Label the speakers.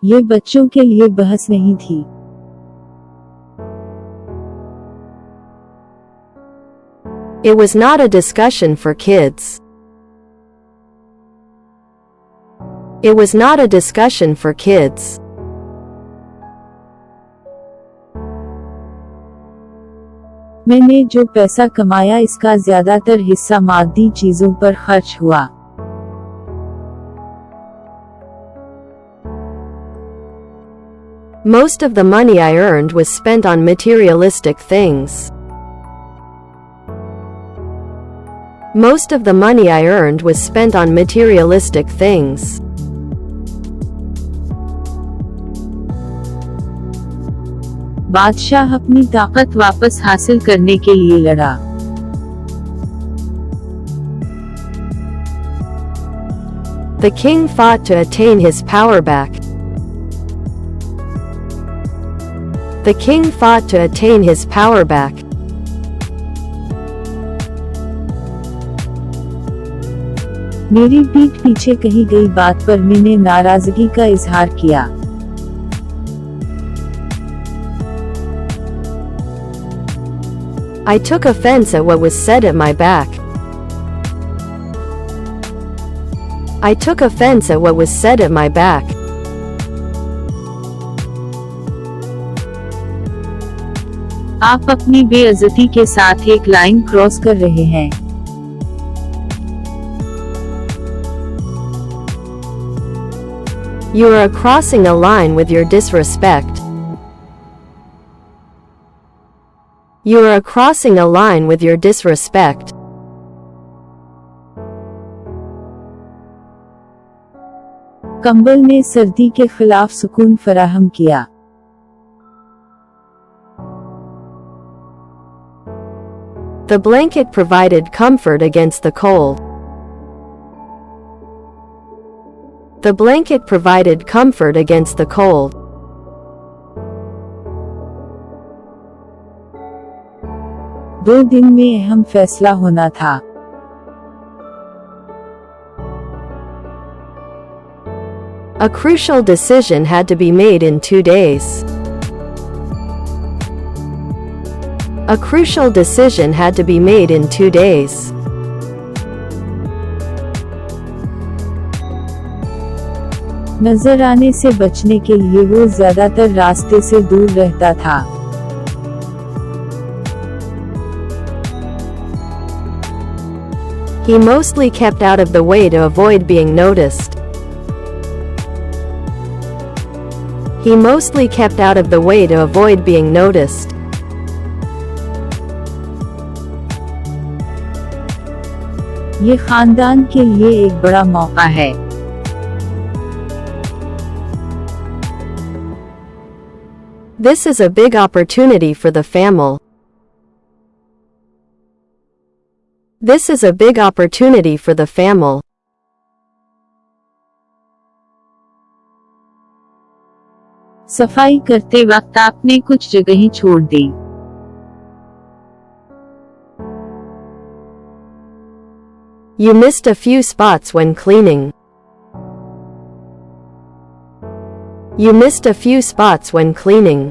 Speaker 1: ये बच्चों के लिए बहस नहीं थी।
Speaker 2: It was not a discussion for kids. It was not a discussion for kids.
Speaker 1: मैंने जो पैसा कमाया इसका ज्यादातर हिस्सा मादी चीजों पर खर्च हुआ।
Speaker 2: Most of the money I earned was spent on materialistic things. Most of the money I earned was spent on materialistic things.
Speaker 1: बादशाह अपनी ताकत वापस हासिल करने के लिए लड़ा।
Speaker 2: The king fought to attain his power back. The king fought to attain his power back.
Speaker 1: मेरी पीठ पीछे कही गई बात पर मैंने नाराज़गी का इजहार किया।
Speaker 2: I took offense at what was said at my back. I took offense at what was said at my back.
Speaker 1: आप अपनी बेइज्जती के साथ एक लाइन क्रॉस कर रहे हैं।
Speaker 2: You are crossing a line with your disrespect. You are crossing a line with your disrespect.
Speaker 1: कम्बल ने सर्दी के खिलाफ सुकून फराहम किया।
Speaker 2: The blanket provided comfort against the cold. The blanket provided comfort against the cold.
Speaker 1: दो दिन में अहम फैसला होना था।
Speaker 2: A crucial decision had to be made in 2 days. A crucial decision had to be made in 2 days.
Speaker 1: नजर आने से बचने के लिए वो ज्यादातर रास्ते से दूर रहता था।
Speaker 2: He mostly kept out of the way to avoid being noticed. He mostly kept out of the way to avoid being noticed.
Speaker 1: ये खानदान के लिए एक बड़ा मौका है।
Speaker 2: This is a big opportunity for the family. This is a big opportunity for the family.
Speaker 1: सफाई करते वक्त आपने कुछ जगहें छोड़ दी।
Speaker 2: You missed a few spots when cleaning. You missed a few spots when cleaning.